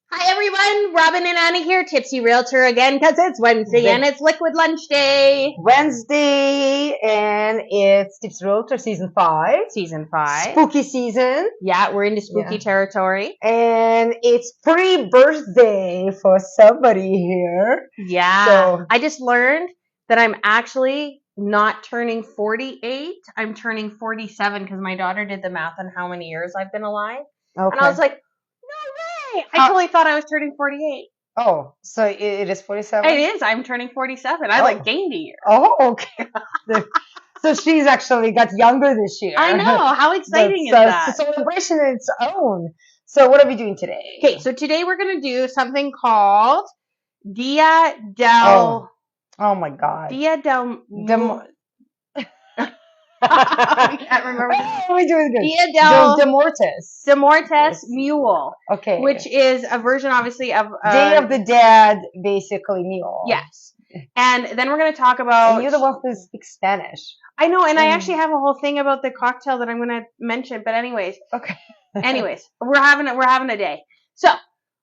Hi everyone, Robin and Annie here, Tipsy Realtor again, because it's Wednesday and it's Liquid Lunch Day. Wednesday, and it's Tipsy Realtor Season 5. Season 5. Spooky season. Yeah, we're into spooky territory. And it's pre-birthday for somebody here. Yeah. So, I just learned that I'm actually not turning 48. I'm turning 47 because my daughter did the math on how many years I've been alive. okay. And I was like, no way! I totally thought I was turning 48. Oh, so it is 47? It is. I'm turning 47. I gained a year. Oh, okay. So she's actually got younger this year. I know. How exciting is that? It's a celebration in its own. So what are we doing today? Okay, so today we're going to do something called Dia del... Oh my God. Dia del... I can't remember. We're doing good. Dia del... De Muertos Mule. Okay. Which is a version, obviously, of... Day of the Dead, basically, mule. Yes. And then we're going to talk about... And you're the one who speaks Spanish. I know, and I actually have a whole thing about the cocktail that I'm going to mention, but anyways. Okay. We're having a day. So,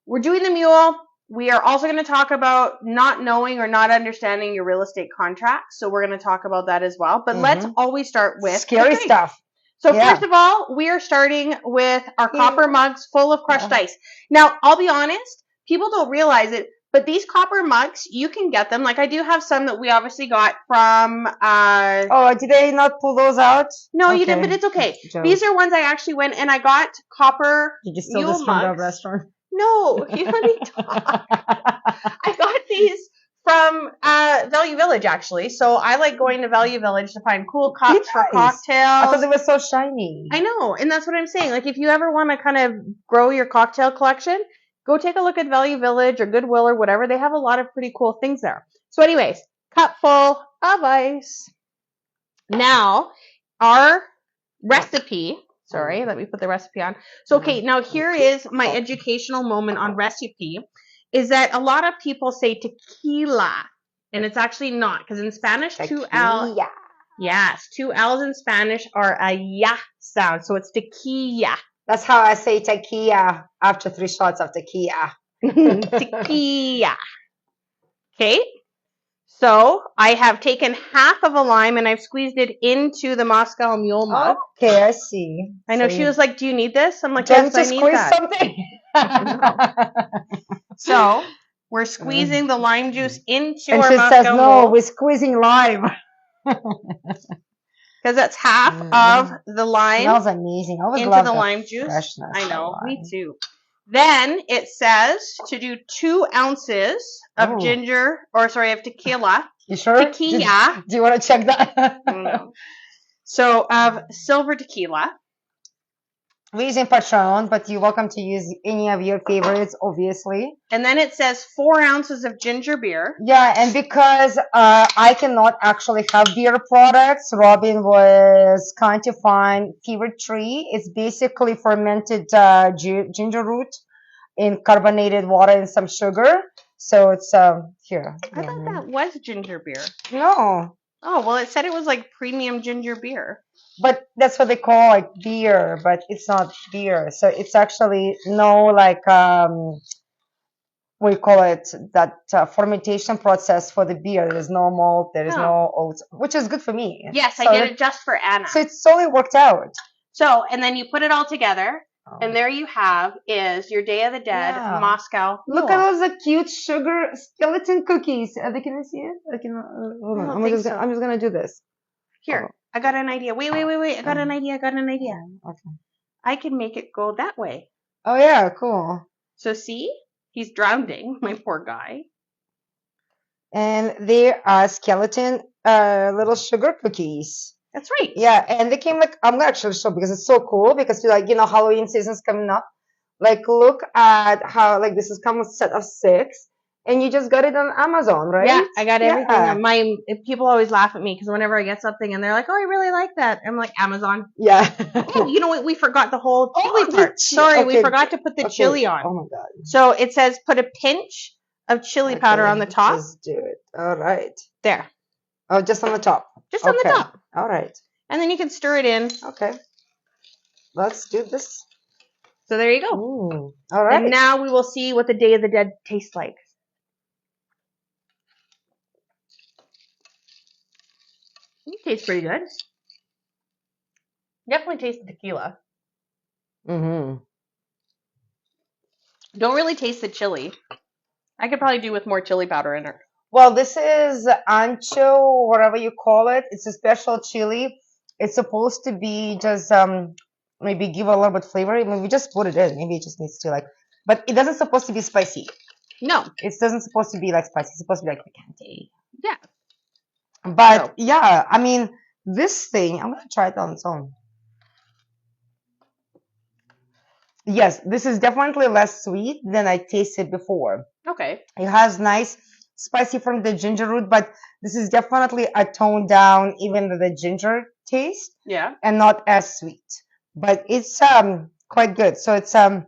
we're doing the mule. We are also going to talk about not knowing or not understanding your real estate contracts. So we're going to talk about that as well. But let's always start with scary stuff. So first of all, we are starting with our copper mugs full of crushed ice. Now, I'll be honest, people don't realize it, but these copper mugs, you can get them. Like I do have some that we obviously got from... oh, did they not pull those out? No, you didn't, but it's okay. These are ones I actually went and I got copper Did you steal this from the restaurant? No, you let me talk. I got these from Value Village, actually. So I like going to Value Village to find cool cups for cocktails. I thought they were so shiny. I know, and that's what I'm saying. Like, if you ever want to kind of grow your cocktail collection, go take a look at Value Village or Goodwill or whatever. They have a lot of pretty cool things there. So anyways, cup full of ice. Now, our recipe... Sorry, let me put the recipe on. So, okay, now here is my educational moment on recipe, is that a lot of people say tequila, and it's actually not, because in Spanish, two L's. Yes, two L's in Spanish are a ya sound, so it's tequila. That's how I say tequila after 3 shots of tequila. Tequila. Okay. So I have taken half of a lime and I've squeezed it into the Moscow Mule mug. Okay, I see. I know, she was like, "Do you need this?" I'm like, "Yes, I need that." Something. So we're squeezing the lime juice into and our she Moscow says, "No, Mule. we're squeezing lime." Because that's half of the lime. Smells amazing. I always into love the lime juice. Freshness. I know, me too. Then it says to do 2 ounces of ginger, or sorry, of tequila. You sure? Tequila. Do you want to check that? I don't know. So of silver tequila. We're using Patron, but you're welcome to use any of your favorites, obviously. And then it says 4 ounces of ginger beer. Yeah, and because I cannot actually have beer products, Robin was kind to find Fever Tree. It's basically fermented ginger root in carbonated water and some sugar. So it's here. I thought that was ginger beer. No. Oh, well, it said it was like premium ginger beer. But that's what they call like beer, but it's not beer. So it's actually no like we call it that fermentation process for the beer. There's no malt, there is no oats, which is good for me. Yes, I did it just for Anna. So it's totally worked out. So, and then you put it all together, and there you have is your Day of the Dead Moscow Mule. Look at those cute sugar skeleton cookies. Can I see it? Hold on. I'm just gonna do this. Here, I got an idea. Wait. I got an idea. Okay. I can make it go that way. Oh yeah, cool. So see, he's drowning, my poor guy. And they are skeleton little sugar cookies. That's right. Yeah, and they came like, I'm gonna actually show because it's so cool because like, you know, Halloween season's coming up. Like, look at how like this is come a set of 6. And you just got it on Amazon, right? Yeah, I got everything. People always laugh at me because whenever I get something and they're like, "Oh, I really like that," I'm like, Amazon. Yeah. Oh, you know what? We forgot the whole chili part. Sorry, we forgot to put the chili on. Oh my God. So it says put a pinch of chili powder on the top. Just do it. All right. There. Oh, just on the top. Just on the top. All right. And then you can stir it in. Okay. Let's do this. So there you go. All right. And now we will see what the Day of the Dead tastes like. It tastes pretty good. Definitely taste the tequila. Mm-hmm. Don't really taste the chili. I could probably do with more chili powder in it. Well, this is ancho, whatever you call it. It's a special chili. It's supposed to be just maybe give a little bit flavor. Maybe we just put it in. Maybe it just needs to like, but it doesn't supposed to be spicy. No. It doesn't supposed to be like spicy. It's supposed to be like picante. Yeah. But yeah, I mean, this thing, I'm gonna try it on its own. Yes, this is definitely less sweet than I tasted before. Okay. It has nice spicy from the ginger root, but this is definitely a toned down, even the ginger taste, Yeah. and not as sweet. But it's quite good. So it's I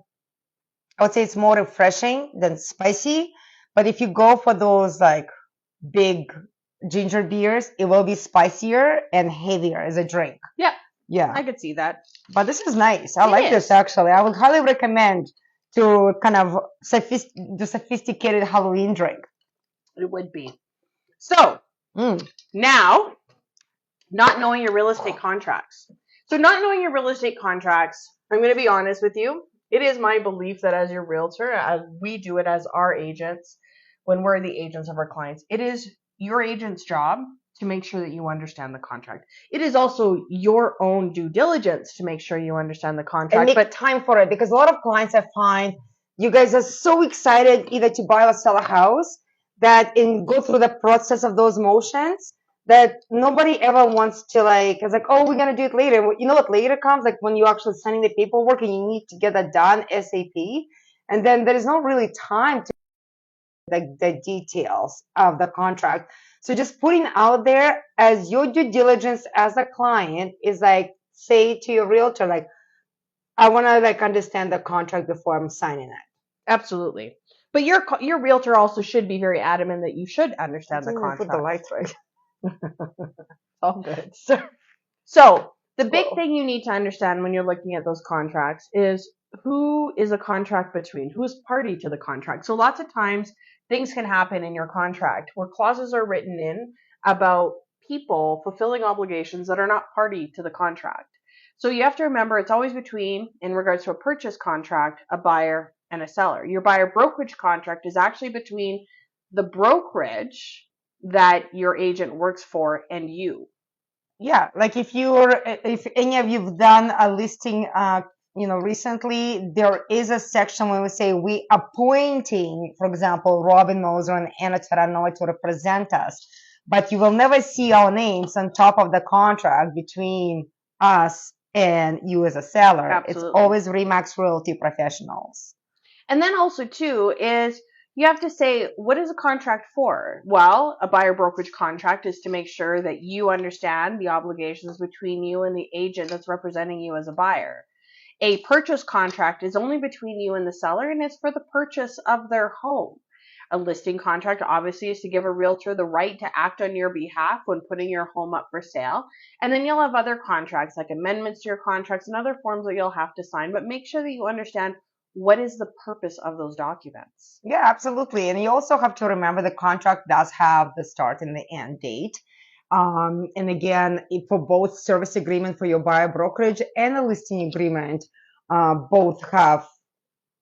would say it's more refreshing than spicy. But if you go for those like big ginger beers, it will be spicier and heavier as a drink. Yeah. Yeah. I could see that. But this is nice. I It like is. this actually. I would highly recommend to kind of the sophisticated Halloween drink. It would be. So now, not knowing your real estate contracts. So not knowing your real estate contracts, I'm going to be honest with you. It is my belief that as your realtor, as we do it as our agents, when we're the agents of our clients, it is your agent's job to make sure that you understand the contract. It is also your own due diligence to make sure you understand the contract. And make time for it, because a lot of clients I find, you guys are so excited either to buy or sell a house that go through the process of those motions that nobody ever wants to like, it's like, oh, we're going to do it later. You know what later comes? Like when you're actually sending the paperwork and you need to get that done ASAP. And then there is not really time to the details of the contract. So just putting out there as your due diligence as a client is like, say to your realtor, like, I want to like understand the contract before I'm signing it. Absolutely. But your realtor also should be very adamant that you should understand the contract. Put the lights right. All good. So the big thing you need to understand when you're looking at those contracts is who is a contract between, who's party to the contract. So lots of times things can happen in your contract where clauses are written in about people fulfilling obligations that are not party to the contract. So you have to remember it's always between, in regards to a purchase contract, a buyer and a seller. Your buyer brokerage contract is actually between the brokerage that your agent works for and you. Yeah, like if any of you've done a listing, recently, there is a section where we say we appointing, for example, Robin Moser and Anna Terranoi to represent us, but you will never see our names on top of the contract between us and you as a seller. Absolutely. It's always Remax Realty Professionals. And then also too is you have to say, what is a contract for? Well, a buyer brokerage contract is to make sure that you understand the obligations between you and the agent that's representing you as a buyer. A purchase contract is only between you and the seller, and it's for the purchase of their home. A listing contract obviously is to give a realtor the right to act on your behalf when putting your home up for sale. And then you'll have other contracts like amendments to your contracts and other forms that you'll have to sign, but make sure that you understand what is the purpose of those documents. Yeah, absolutely. And you also have to remember the contract does have the start and the end date. And again, for both service agreement for your buyer brokerage and a listing agreement, both have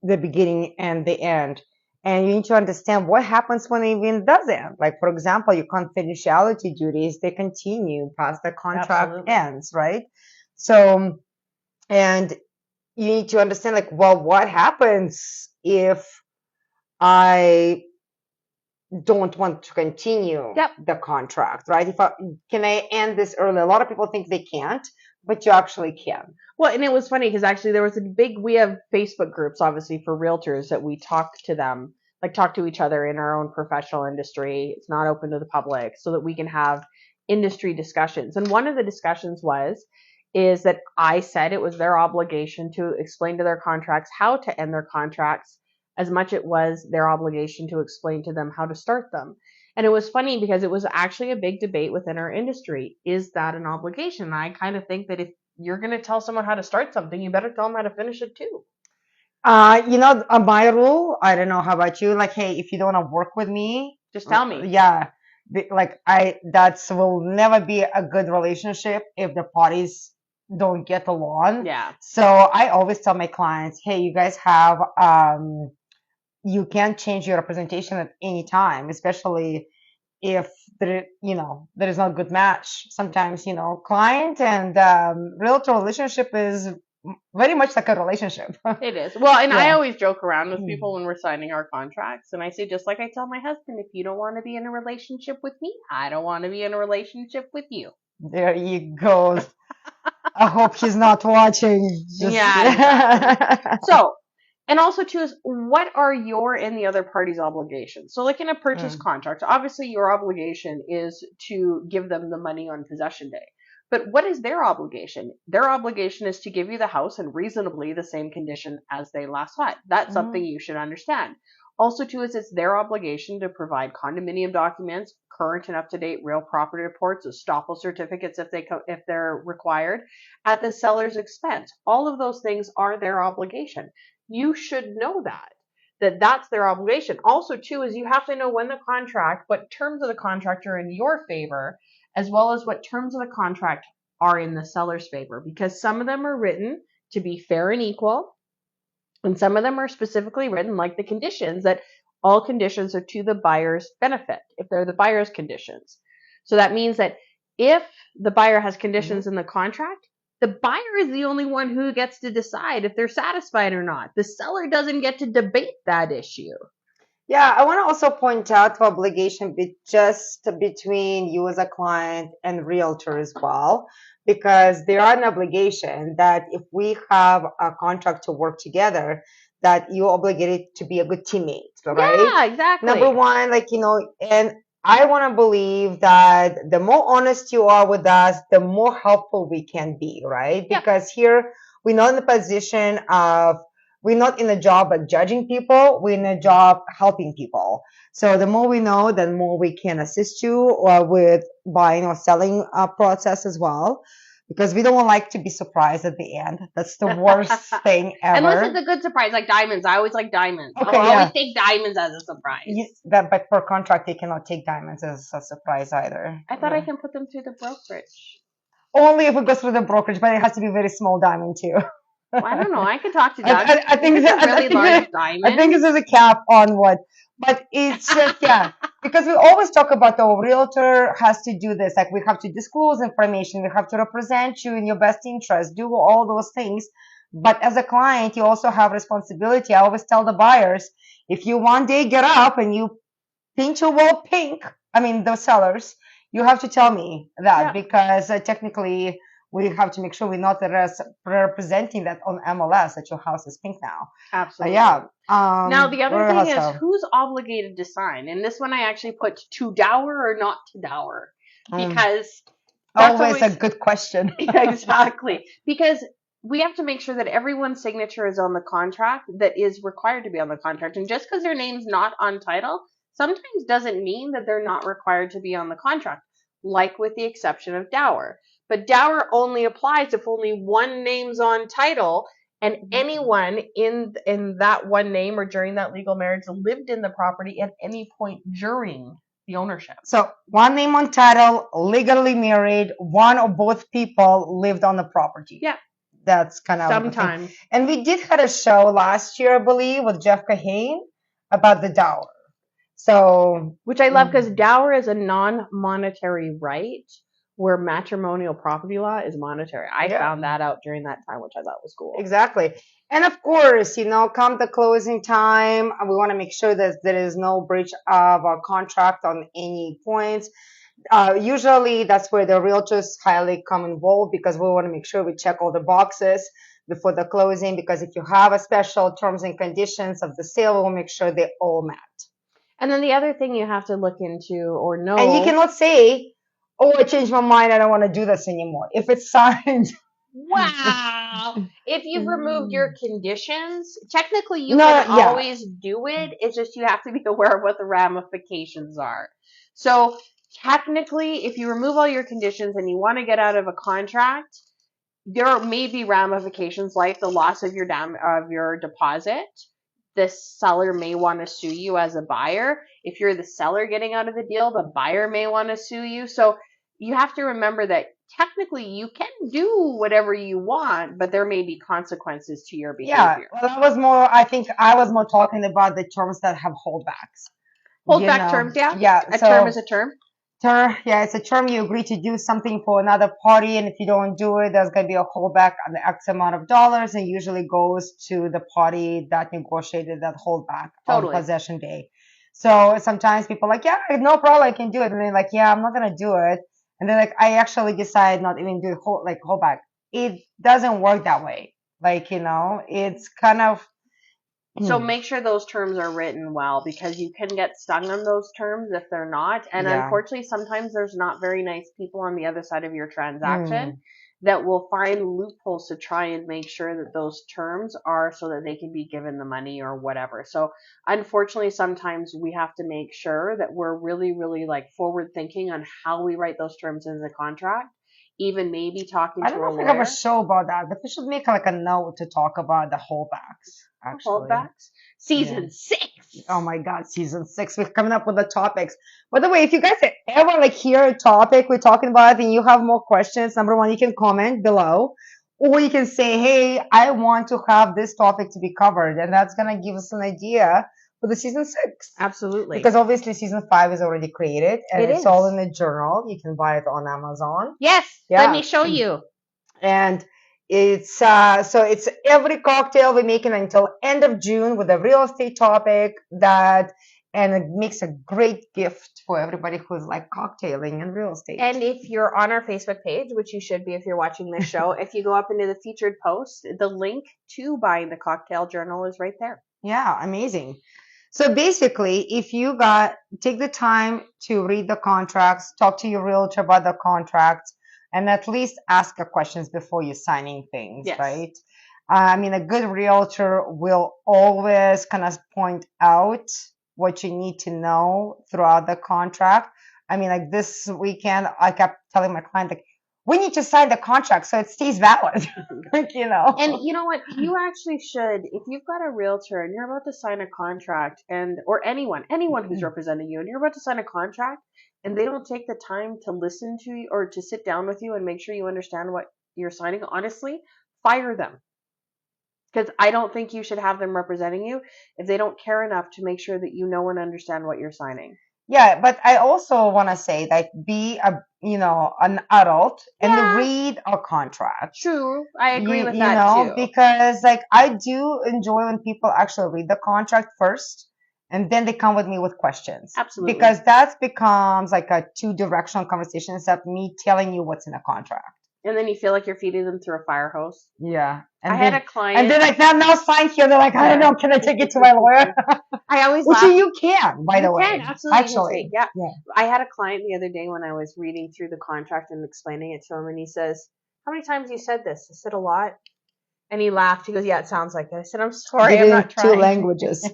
the beginning and the end. And you need to understand what happens when it even does end. Like, for example, your confidentiality duties, they continue past the contract ends, right? So, and you need to understand, like, well, what happens if I don't want to continue the contract, right? Can I end this early? A lot of people think they can't, but you actually can. Well, and it was funny because actually there was we have Facebook groups, obviously, for realtors that we talk to them, like talk to each other in our own professional industry. It's not open to the public so that we can have industry discussions. And one of the discussions is that I said it was their obligation to explain to their contracts how to end their contracts as much it was their obligation to explain to them how to start them. And it was funny because it was actually a big debate within our industry. Is that an obligation? I kind of think that if you're going to tell someone how to start something, you better tell them how to finish it too. My rule, I don't know how about you, like, hey, if you don't want to work with me, Just tell me. yeah, that's will never be a good relationship if the parties don't get along. Yeah. So I always tell my clients, hey, you guys have, you can change your representation at any time, especially if there is not a good match. Sometimes, client and realtor relationship is very much like a relationship. It is. Well, and I Yeah. always joke around with people when we're signing our contracts, and I say, just like I tell my husband, if you don't want to be in a relationship with me, I don't want to be in a relationship with you. There you go. I hope he's not watching. Just Yeah, exactly. So, and also too is what are your and the other party's obligations? So like in a purchase Mm. contract, obviously your obligation is to give them the money on possession day. But what is their obligation? Their obligation is to give you the house in reasonably the same condition as they last saw it. That's something Mhm. you should understand. Also, too, is it's their obligation to provide condominium documents, current and up-to-date real property reports, estoppel certificates if they're required, at the seller's expense. All of those things are their obligation. You should know that that's their obligation. Also, too, is you have to know when the contract, what terms of the contract are in your favor, as well as what terms of the contract are in the seller's favor, because some of them are written to be fair and equal, and some of them are specifically written like the conditions that all conditions are to the buyer's benefit if they're the buyer's conditions. So that means that if the buyer has conditions Mhm. in the contract, the buyer is the only one who gets to decide if they're satisfied or not. The seller doesn't get to debate that issue. Yeah, I want to also point out the obligation just between you as a client and realtor as well, because there are an obligation that if we have a contract to work together, that you're obligated to be a good teammate, right? Yeah, Number exactly. one, and I want to believe that the more honest you are with us, the more helpful we can be, right? Yep. Because here we're not in the position of we're not in a job of judging people. We're in a job helping people. So the more we know, the more we can assist you or with buying or selling process as well. Because we don't like to be surprised at the end. That's the worst thing Unless it's ever. a good surprise, like diamonds. I always like diamonds. I'll Okay, always yeah. take diamonds as a surprise. But per contract, you cannot take diamonds as a surprise either. I thought I can put them through the brokerage. Only if it goes through the brokerage, but it has to be a very small diamond too. Well, I don't know. I could talk to I, Doug. I, I If think it's a that really large I think diamond, there's a cap on what, but it's just yeah, because we always talk about the realtor has to do this, like we have to disclose information, we have to represent you in your best interest, do all those things. But as a client, you also have responsibility. I always tell the buyers, if you one day get up and you paint your wall pink, I mean the sellers, you have to tell me that yeah, because technically we have to make sure we're not representing that on MLS that your house is pink now. absolutely. Yeah. Now, the other What thing else is have? who's obligated to sign? And this one I actually put to dower or not to dower Um, because that's Always a always good question. exactly because we have to make sure that everyone's signature is on the contract that is required to be on the contract. And just because their name's not on title sometimes doesn't mean that they're not required to be on the contract, like with the exception of dower. But dower only applies if only one name's on title and anyone in that one name or during that legal marriage lived in the property at any point during the ownership. So one name on title, legally married, one or both people lived on the property. Yeah, That's kind of the thing. sometimes. And we did had a show last year, I believe, with Jeff Kahane about the dower. So Which I love because dower is a non-monetary right where matrimonial property law is monetary. I yeah, found that out during that time, which I thought was cool. exactly. And of course, come the closing time, we want to make sure that there is no breach of our contract on any points. Usually, that's where the realtors highly come involved because we want to make sure we check all the boxes before the closing. Because if you have a special terms and conditions of the sale, we'll make sure they're all met. And then the other thing you have to look into or And you know. cannot say, "Oh, I changed my mind. I don't want to do this anymore." If it's signed. Wow. If you've removed your conditions, technically you No, can yeah. always do it. It's just you have to be aware of what the ramifications are. So technically, if you remove all your conditions and you want to get out of a contract, there may be ramifications like the loss of your deposit. The seller may want to sue you as a buyer. If you're the seller getting out of the deal, the buyer may want to sue you. So you have to remember that technically you can do whatever you want, but there may be consequences to your Yeah, behavior. well, I think I was more talking about the terms that have holdbacks. Hold back terms, yeah. Yeah, A term is so a term. yeah, it's a term you agree to do something for another party, and if you don't do it, there's going to be a holdback on the X amount of dollars, and usually goes to the party that negotiated that holdback on Totally. possession day. So sometimes people are like, yeah, no problem, I can do it, and they're like, yeah, I'm not going to do it, and then like I actually decide not even do holdback. It doesn't work that way. Like, it's kind of So make sure those terms are written well because you can get stung on those terms if they're not. And yeah. unfortunately, sometimes there's not very nice people on the other side of your transaction Mm. that will find loopholes to try and make sure that those terms are so that they can be given the money or whatever. So unfortunately, sometimes we have to make sure that we're really, really like forward thinking on how we write those terms in the contract. Even maybe talking I to don't a know if we have a lawyer. show about that, but we should make like a note to talk about the holdbacks, actually. Holdbacks. Season 6. Oh my God, season 6. We're coming up with the topics. By the way, if you guys ever like hear a topic we're talking about and you have more questions, number one, you can comment below. Or you can say, hey, I want to have this topic to be covered. And that's going to give us an idea for the season 6. Absolutely. Because obviously season 5 is already created and It it's is. all in the journal. You can buy it on Amazon. Yes. Yeah. Let me show you. And it's so it's every cocktail we're making until end of June with a real estate topic and it makes a great gift for everybody who's like cocktailing and real estate. And if you're on our Facebook page, which you should be if you're watching this show, if you go up into the featured post, the link to buying the cocktail journal is right there. Yeah, amazing. So basically, if you take the time to read the contracts, talk to your realtor about the contracts, and at least ask the questions before you're signing things, Yes. right? I mean, a good realtor will always kind of point out what you need to know throughout the contract. I mean, like this weekend, I kept telling my client, like, we need to sign the contract so it stays valid. And you know what? You actually should, if you've got a realtor and you're about to sign a contract or anyone who's representing you and you're about to sign a contract and they don't take the time to listen to you or to sit down with you and make sure you understand what you're signing, honestly, fire them. Because I don't think you should have them representing you if they don't care enough to make sure that you know and understand what you're signing. Yeah, but I also want to say that be an adult and read a contract. True, I agree with that too. Because like I do enjoy when people actually read the contract first and then they come with me with questions. Absolutely. Because that becomes like a two-directional conversation instead of me telling you what's in a contract. And then you feel like you're feeding them through a fire hose. Yeah. And I had a client. And they're like, now sign here. They're like, I don't know. Can I take it to my lawyer? I always Which laugh. you can, by the way. You can, absolutely. Actually. Yeah. I had a client the other day when I was reading through the contract and explaining it to him, and he says, how many times you said this? I said, a lot. And he laughed. He goes, yeah, it sounds like it. I said, I'm sorry, I'm not trying. 2 languages.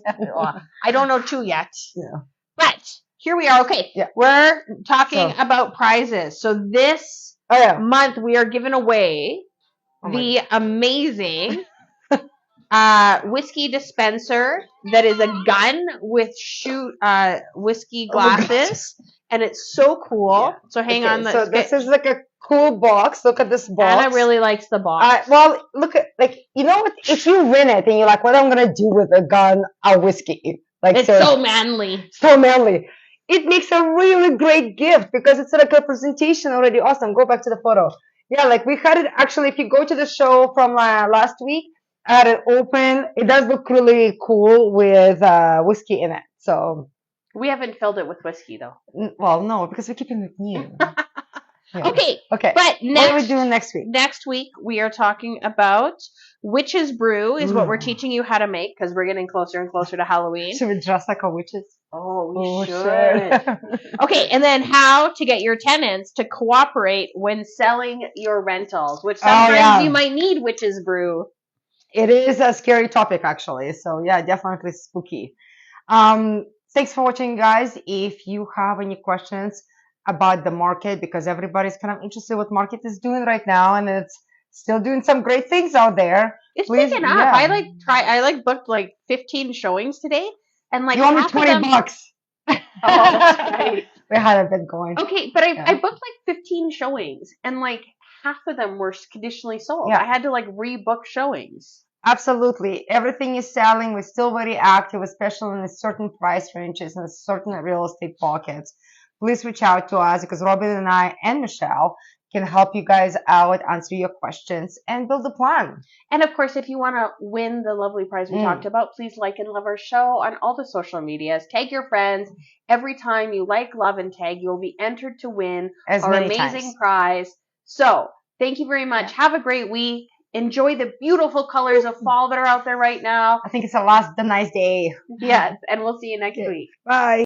I don't know 2 yet. Yeah. But here we are. Okay. Yeah. We're talking about prizes. So this month we are giving away the amazing whiskey dispenser that is a gun with whiskey glasses. And it's so cool. Yeah. So hang on. So this is like a cool box. Look at this box. Anna really likes the box. Well, look at what? If you win it and you're like, what am I gonna do with a gun, a whiskey? Like it's so manly. So manly. It makes a really great gift because it's like a presentation already. Awesome. Go back to the photo. Yeah, like we had it actually. If you go to the show from last week, I had it open. It does look really cool with whiskey in it. So. We haven't filled it with whiskey though. Well, no, because we're keeping it new. Yeah. Okay. But what are we doing next week? Next week we are talking about witch's brew is what we're teaching you how to make because we're getting closer and closer to Halloween. Should we dress like a witches? Oh, we should. Okay, and then how to get your tenants to cooperate when selling your rentals, which sometimes you might need witch's brew. It is a scary topic actually, so yeah, definitely spooky. Thanks for watching, guys. If you have any questions about the market, because everybody's kind of interested what market is doing right now, and it's Still doing some great things out there. It's Please, picking up. yeah. I booked like 15 showings today, and like You owe me half of 20 them. bucks. Oh, that's right. We had a Bitcoin. Okay, but I Yeah. booked like 15 showings, and like half of them were conditionally sold. Yeah. I had to like rebook showings. Absolutely. Everything is selling. We're still very active, especially in certain price ranges and certain real estate pockets. Please reach out to us because Robin and I and Michelle can help you guys out, answer your questions, and build a plan. And of course, if you want to win the lovely prize we talked about, please like and love our show on all the social medias. Tag your friends. Every time you like, love, and tag, you will be entered to win As our many amazing times. prize. So, thank you very much. Have a great week. Enjoy the beautiful colors of fall that are out there right now. I think it's the nice day. Yes, and we'll see you next week. Bye.